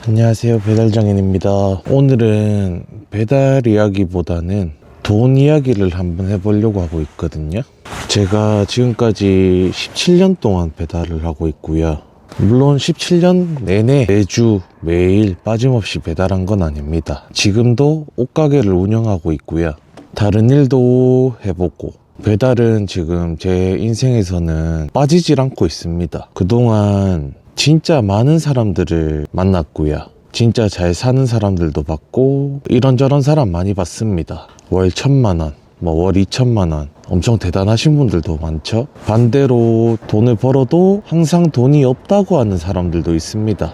안녕하세요, 배달장인입니다. 오늘은 배달 이야기보다는 돈 이야기를 한번 해보려고 하고 있거든요. 제가 지금까지 17년 동안 배달을 하고 있고요. 물론 17년 내내 매주 매일 빠짐없이 배달한 건 아닙니다. 지금도 옷가게를 운영하고 있고요. 다른 일도 해보고 배달은 지금 제 인생에서는 빠지질 않고 있습니다. 그동안 진짜 많은 사람들을 만났고요. 진짜 잘 사는 사람들도 봤고 이런저런 사람 많이 봤습니다. 월 1,000만 원, 월 2천만 원, 엄청 대단하신 분들도 많죠. 반대로 돈을 벌어도 항상 돈이 없다고 하는 사람들도 있습니다.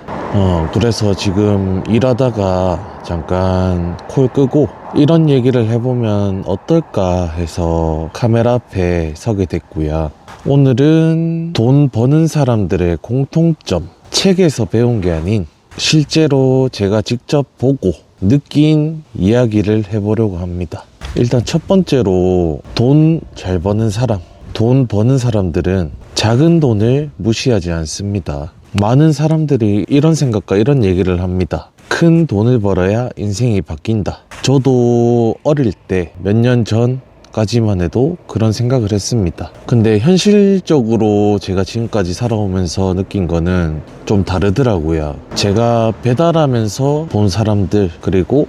그래서 지금 일하다가 잠깐 콜 끄고 이런 얘기를 해보면 어떨까 해서 카메라 앞에 서게 됐고요. 오늘은 돈 버는 사람들의 공통점, 책에서 배운 게 아닌 실제로 제가 직접 보고 느낀 이야기를 해보려고 합니다. 일단 첫 번째로 돈 잘 버는 사람, 돈 버는 사람들은 작은 돈을 무시하지 않습니다. 많은 사람들이 이런 생각과 이런 얘기를 합니다. 큰 돈을 벌어야 인생이 바뀐다. 저도 어릴 때 몇 년 전까지만 해도 그런 생각을 했습니다. 근데 현실적으로 제가 지금까지 살아오면서 느낀 거는 좀 다르더라고요. 제가 배달하면서 본 사람들, 그리고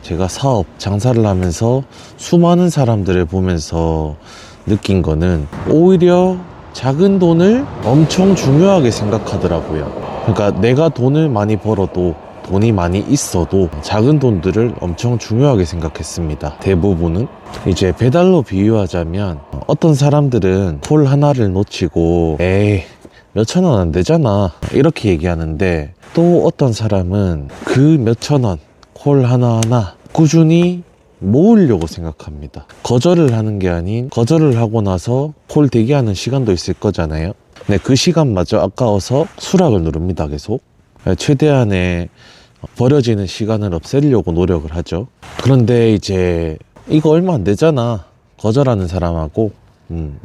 제가 사업, 장사를 하면서 수많은 사람들을 보면서 느낀 거는 오히려 작은 돈을 엄청 중요하게 생각하더라고요. 그러니까 내가 돈을 많이 벌어도, 돈이 많이 있어도 작은 돈들을 엄청 중요하게 생각했습니다. 대부분은. 이제 배달로 비유하자면 어떤 사람들은 콜 하나를 놓치고 에이 몇천 원 안 되잖아 이렇게 얘기하는데, 또 어떤 사람은 그 몇천 원 콜 하나하나 꾸준히 모으려고 생각합니다. 거절을 하는 게 아닌, 거절을 하고 나서 콜 대기하는 시간도 있을 거잖아요. 네, 그 시간마저 아까워서 수락을 누릅니다. 계속 최대한의 버려지는 시간을 없애려고 노력을 하죠. 그런데 이제 이거 얼마 안 되잖아 거절하는 사람하고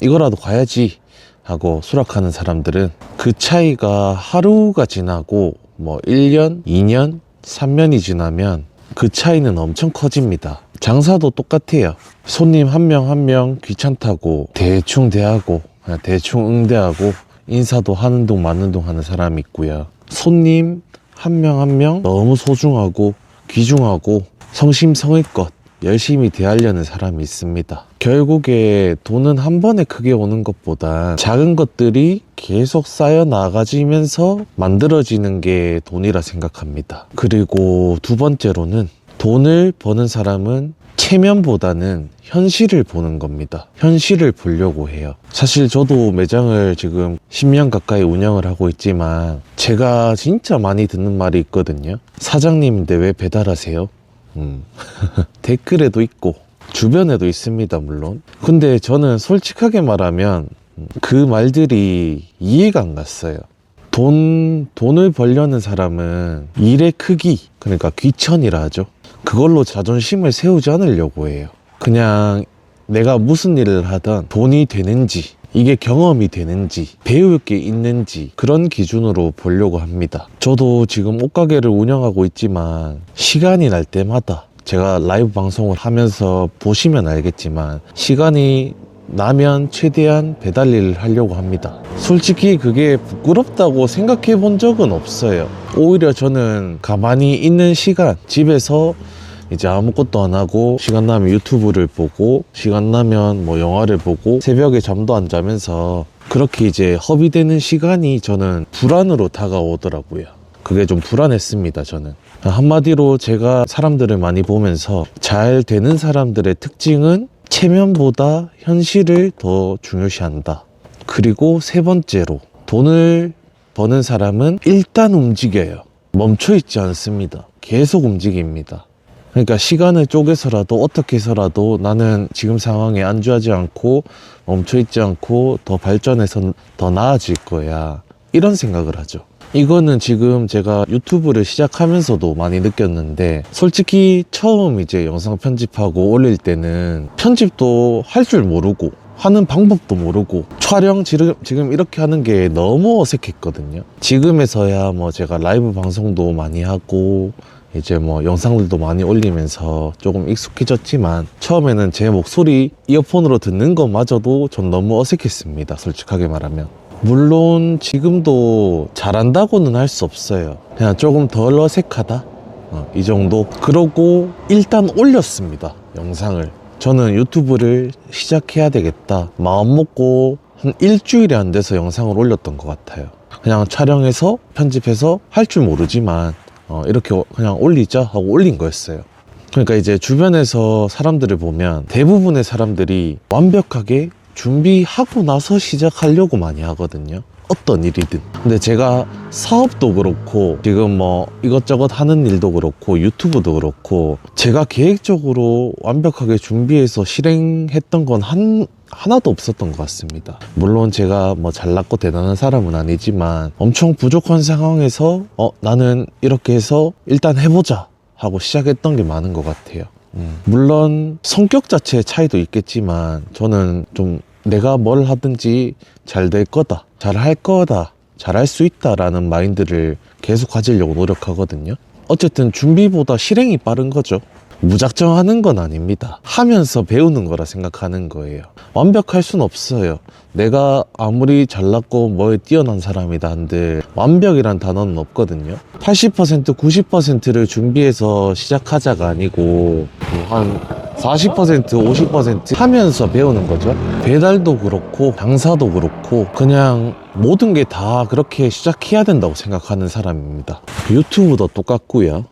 이거라도 가야지 하고 수락하는 사람들은 그 차이가 하루가 지나고 1년, 2년, 3년이 지나면 그 차이는 엄청 커집니다. 장사도 똑같아요. 손님 한 명 한 명 귀찮다고 대충 대하고 그냥 대충 응대하고 인사도 하는 둥 마는 둥 하는 사람이 있고요. 손님 한 명 한 명 너무 소중하고 귀중하고 성심성의껏 열심히 대하려는 사람이 있습니다. 결국에 돈은 한 번에 크게 오는 것보다 작은 것들이 계속 쌓여 나가지면서 만들어지는 게 돈이라 생각합니다. 그리고 두 번째로는 돈을 버는 사람은 체면보다는 현실을 보는 겁니다. 현실을 보려고 해요. 사실 저도 매장을 지금 10년 가까이 운영을 하고 있지만 제가 진짜 많이 듣는 말이 있거든요. 사장님인데 왜 배달하세요? 댓글에도 있고 주변에도 있습니다. 물론. 근데 저는 솔직하게 말하면 그 말들이 이해가 안 갔어요. 돈을 벌려는 사람은 일의 크기, 그러니까 귀천이라 하죠. 그걸로 자존심을 세우지 않으려고 해요. 그냥 내가 무슨 일을 하든 돈이 되는지, 이게 경험이 되는지, 배울 게 있는지 그런 기준으로 보려고 합니다. 저도 지금 옷가게를 운영하고 있지만 시간이 날 때마다, 제가 라이브 방송을 하면서 보시면 알겠지만 시간이 나면 최대한 배달 일을 하려고 합니다. 솔직히 그게 부끄럽다고 생각해 본 적은 없어요. 오히려 저는 가만히 있는 시간, 집에서 이제 아무것도 안 하고 시간 나면 유튜브를 보고 시간 나면 영화를 보고 새벽에 잠도 안 자면서 그렇게 이제 허비되는 시간이 저는 불안으로 다가오더라고요. 그게 좀 불안했습니다. 저는 한마디로 제가 사람들을 많이 보면서 잘 되는 사람들의 특징은 체면보다 현실을 더 중요시한다. 그리고 세 번째로 돈을 버는 사람은 일단 움직여요. 멈춰 있지 않습니다. 계속 움직입니다. 그러니까 시간을 쪼개서라도 어떻게 해서라도 나는 지금 상황에 안주하지 않고 멈춰 있지 않고 더 발전해서 더 나아질 거야, 이런 생각을 하죠. 이거는 지금 제가 유튜브를 시작하면서도 많이 느꼈는데, 솔직히 처음 이제 영상 편집하고 올릴 때는 편집도 할 줄 모르고 하는 방법도 모르고 촬영 지금 이렇게 하는 게 너무 어색했거든요. 지금에서야 뭐 제가 라이브 방송도 많이 하고 이제 뭐 영상들도 많이 올리면서 조금 익숙해졌지만 처음에는 제 목소리 이어폰으로 듣는 것마저도 전 너무 어색했습니다. 솔직하게 말하면. 물론 지금도 잘한다고는 할 수 없어요. 그냥 조금 덜 어색하다? 이 정도. 그러고 일단 올렸습니다. 영상을. 저는 유튜브를 시작해야 되겠다 마음 먹고 한 일주일이 안 돼서 영상을 올렸던 것 같아요. 그냥 촬영해서 편집해서 할 줄 모르지만 이렇게 그냥 올리자 하고 올린 거였어요. 그러니까 이제 주변에서 사람들을 보면 대부분의 사람들이 완벽하게 준비하고 나서 시작하려고 많이 하거든요. 어떤 일이든. 근데 제가 사업도 그렇고 지금 뭐 이것저것 하는 일도 그렇고 유튜브도 그렇고 제가 계획적으로 완벽하게 준비해서 실행했던 건 하나도 없었던 것 같습니다. 물론 제가 뭐 잘났고 대단한 사람은 아니지만 엄청 부족한 상황에서 나는 이렇게 해서 일단 해보자 하고 시작했던 게 많은 것 같아요. 물론 성격 자체의 차이도 있겠지만 저는 좀 내가 뭘 하든지 잘 될 거다, 잘 할 거다, 잘 할 수 있다 라는 마인드를 계속 가지려고 노력하거든요. 어쨌든 준비보다 실행이 빠른 거죠. 무작정 하는 건 아닙니다. 하면서 배우는 거라 생각하는 거예요. 완벽할 순 없어요. 내가 아무리 잘났고 뭐에 뛰어난 사람이다 한들 완벽이란 단어는 없거든요. 80%, 90%를 준비해서 시작하자가 아니고 한 40%, 50% 하면서 배우는 거죠. 배달도 그렇고 장사도 그렇고 그냥 모든 게 다 그렇게 시작해야 된다고 생각하는 사람입니다. 유튜브도 똑같고요.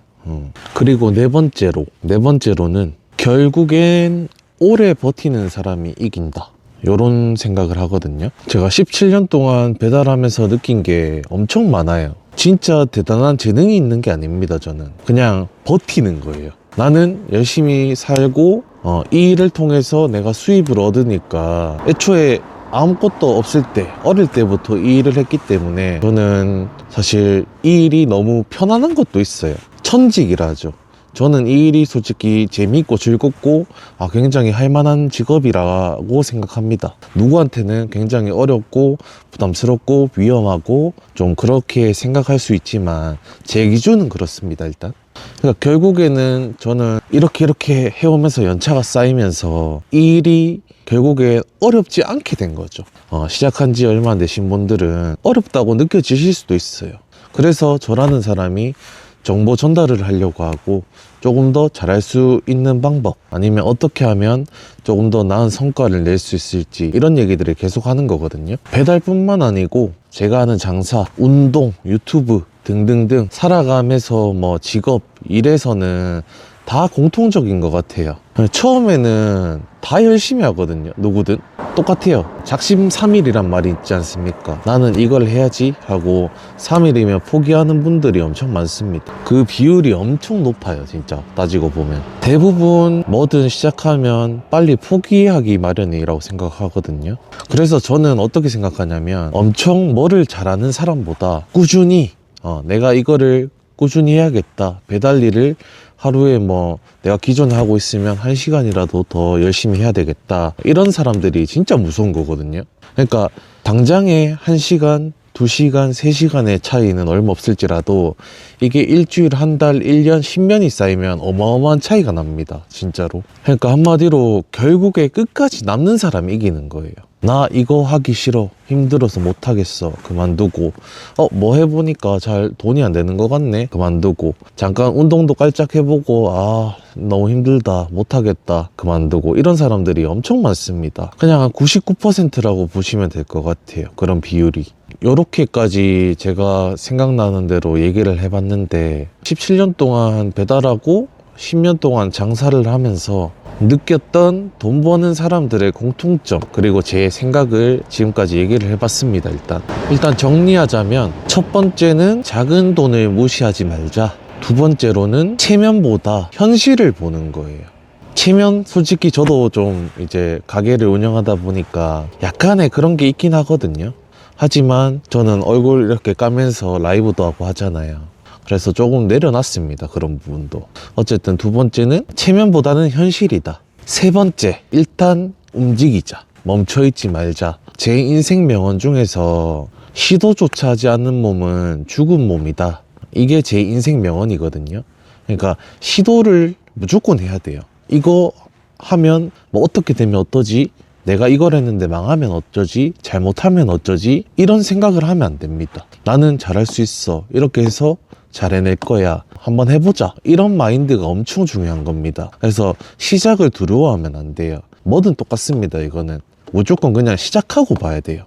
그리고 네 번째로는 결국엔 오래 버티는 사람이 이긴다, 요런 생각을 하거든요. 제가 17년 동안 배달하면서 느낀 게 엄청 많아요. 진짜 대단한 재능이 있는 게 아닙니다. 저는 그냥 버티는 거예요. 나는 열심히 살고 이 일을 통해서 내가 수입을 얻으니까 애초에 아무것도 없을 때 어릴 때부터 이 일을 했기 때문에 저는 사실 이 일이 너무 편안한 것도 있어요. 천직이라 하죠. 저는 이 일이 솔직히 재미있고 즐겁고 굉장히 할만한 직업이라고 생각합니다. 누구한테는 굉장히 어렵고 부담스럽고 위험하고 좀 그렇게 생각할 수 있지만 제 기준은 그렇습니다. 일단 그러니까 결국에는 저는 이렇게 해오면서 연차가 쌓이면서 이 일이 결국에 어렵지 않게 된 거죠. 시작한 지 얼마 안 되신 분들은 어렵다고 느껴지실 수도 있어요. 그래서 저라는 사람이 정보 전달을 하려고 하고 조금 더 잘할 수 있는 방법 아니면 어떻게 하면 조금 더 나은 성과를 낼 수 있을지 이런 얘기들을 계속 하는 거거든요. 배달뿐만 아니고 제가 하는 장사, 운동, 유튜브 등등등 살아가면서 뭐 직업, 일에서는 다 공통적인 것 같아요. 처음에는 다 열심히 하거든요. 누구든 똑같아요. 작심삼일이란 말이 있지 않습니까? 나는 이걸 해야지 하고 3일이면 포기하는 분들이 엄청 많습니다. 그 비율이 엄청 높아요. 진짜 따지고 보면 대부분 뭐든 시작하면 빨리 포기하기 마련이라고 생각하거든요. 그래서 저는 어떻게 생각하냐면 엄청 뭐를 잘하는 사람보다 꾸준히 내가 이거를 꾸준히 해야겠다, 배달 일을 하루에 뭐 내가 기존에 하고 있으면 1시간이라도 더 열심히 해야 되겠다, 이런 사람들이 진짜 무서운 거거든요. 그러니까 당장에 1시간, 2시간, 3시간의 차이는 얼마 없을지라도 이게 일주일, 한 달, 1년, 10년이 쌓이면 어마어마한 차이가 납니다. 진짜로. 그러니까 한마디로 결국에 끝까지 남는 사람이 이기는 거예요. 나 이거 하기 싫어, 힘들어서 못하겠어, 그만두고 뭐 해보니까 잘 돈이 안 되는 것 같네, 그만두고 잠깐 운동도 깔짝 해보고 너무 힘들다, 못하겠다, 그만두고 이런 사람들이 엄청 많습니다. 그냥 한 99%라고 보시면 될 것 같아요. 그런 비율이. 요렇게까지 제가 생각나는 대로 얘기를 해봤는데 17년 동안 배달하고 10년 동안 장사를 하면서 느꼈던 돈 버는 사람들의 공통점, 그리고 제 생각을 지금까지 얘기를 해봤습니다. 일단 정리하자면 첫 번째는 작은 돈을 무시하지 말자. 두 번째로는 체면보다 현실을 보는 거예요. 체면, 솔직히 저도 좀 이제 가게를 운영하다 보니까 약간의 그런 게 있긴 하거든요. 하지만 저는 얼굴 이렇게 까면서 라이브도 하고 하잖아요. 그래서 조금 내려놨습니다. 그런 부분도. 어쨌든 두 번째는 체면보다는 현실이다. 세 번째, 일단 움직이자. 멈춰있지 말자. 제 인생 명언 중에서 시도조차 하지 않는 몸은 죽은 몸이다. 이게 제 인생 명언이거든요. 그러니까 시도를 무조건 해야 돼요. 이거 하면 뭐 어떻게 되면 어떠지? 내가 이걸 했는데 망하면 어쩌지? 잘못하면 어쩌지? 이런 생각을 하면 안 됩니다. 나는 잘할 수 있어. 이렇게 해서 잘 해낼 거야. 한번 해보자. 이런 마인드가 엄청 중요한 겁니다. 그래서 시작을 두려워하면 안 돼요. 뭐든 똑같습니다. 이거는 무조건 그냥 시작하고 봐야 돼요.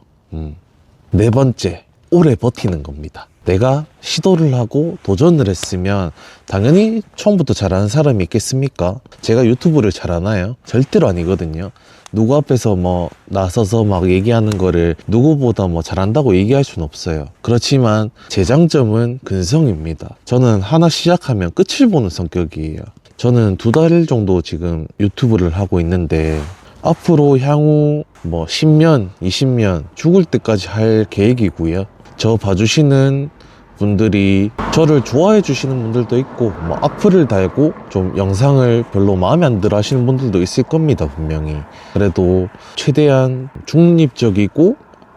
네 번째, 오래 버티는 겁니다. 내가 시도를 하고 도전을 했으면 당연히 처음부터 잘하는 사람이 있겠습니까? 제가 유튜브를 잘하나요? 절대로 아니거든요. 누구 앞에서 뭐 나서서 막 얘기하는 거를 누구보다 뭐 잘한다고 얘기할 수는 없어요. 그렇지만 제 장점은 근성입니다. 저는 하나 시작하면 끝을 보는 성격이에요. 저는 2달 정도 지금 유튜브를 하고 있는데 앞으로 향후 뭐 10년, 20년 죽을 때까지 할 계획이고요. 저 봐주시는 분들이 저를 좋아해 주시는 분들도 있고 뭐 악플을 달고 좀 영상을 별로 마음에 안 들어 하시는 분들도 있을 겁니다. 분명히. 그래도 최대한 중립적이고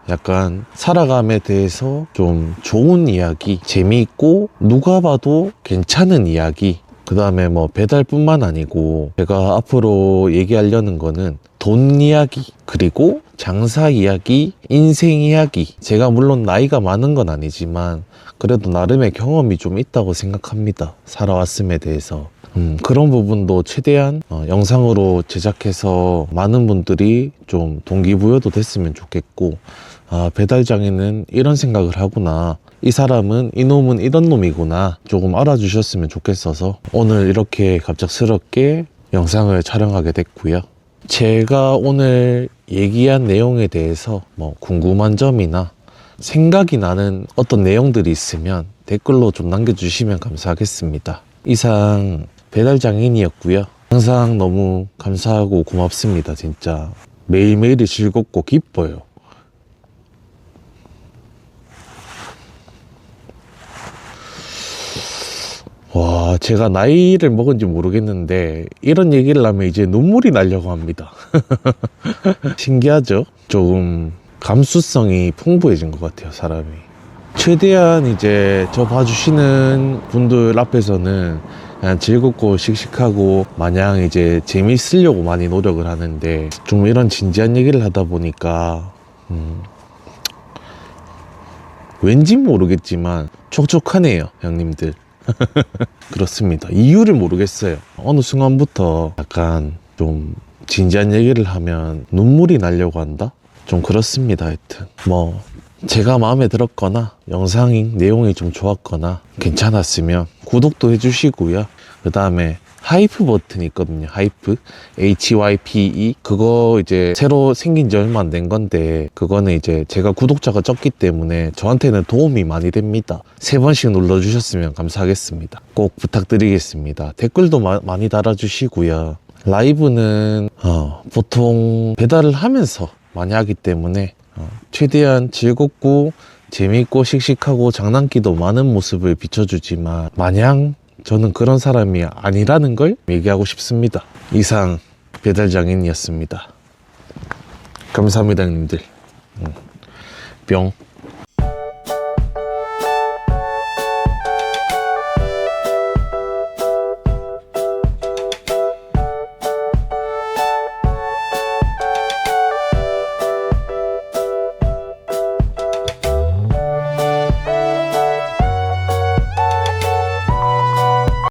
약간 살아감에 대해서 좀 좋은 이야기, 재미있고 누가 봐도 괜찮은 이야기, 그 다음에 뭐 배달뿐만 아니고 제가 앞으로 얘기하려는 거는 돈 이야기, 그리고 장사 이야기, 인생 이야기. 제가 물론 나이가 많은 건 아니지만 그래도 나름의 경험이 좀 있다고 생각합니다. 살아왔음에 대해서. 그런 부분도 최대한 영상으로 제작해서 많은 분들이 좀 동기부여도 됐으면 좋겠고, 아, 배달장애는 이런 생각을 하구나, 이 사람은 이놈은 이런 놈이구나 조금 알아주셨으면 좋겠어서 오늘 이렇게 갑작스럽게 영상을 촬영하게 됐고요. 제가 오늘 얘기한 내용에 대해서 뭐 궁금한 점이나 생각이 나는 어떤 내용들이 있으면 댓글로 좀 남겨주시면 감사하겠습니다. 이상 배달장인이었고요. 항상 너무 감사하고 고맙습니다. 진짜 매일매일이 즐겁고 기뻐요. 와, 제가 나이를 먹은지 모르겠는데 이런 얘기를 하면 이제 눈물이 나려고 합니다. 신기하죠? 조금 감수성이 풍부해진 것 같아요, 사람이. 최대한 이제 저 봐주시는 분들 앞에서는 그냥 즐겁고 씩씩하고 마냥 이제 재미있으려고 많이 노력을 하는데 좀 이런 진지한 얘기를 하다 보니까 왠지 모르겠지만 촉촉하네요, 형님들. 그렇습니다. 이유를 모르겠어요. 어느 순간부터 약간 좀 진지한 얘기를 하면 눈물이 나려고 한다? 좀 그렇습니다. 하여튼 뭐 제가 마음에 들었거나 영상이 내용이 좀 좋았거나 괜찮았으면 구독도 해주시고요. 그 다음에 하이프 버튼이 있거든요. 하이프, HYPE. 그거 이제 새로 생긴 지 얼마 안 된 건데 그거는 이제 제가 구독자가 적기 때문에 저한테는 도움이 많이 됩니다. 3번씩 눌러주셨으면 감사하겠습니다. 꼭 부탁드리겠습니다. 댓글도 많이 달아주시고요. 라이브는 보통 배달을 하면서 많이 하기 때문에 최대한 즐겁고 재미있고 씩씩하고 장난기도 많은 모습을 비춰주지만 마냥 저는 그런 사람이 아니라는 걸 얘기하고 싶습니다. 이상 배달장인이었습니다. 감사합니다, 형님들. 뿅.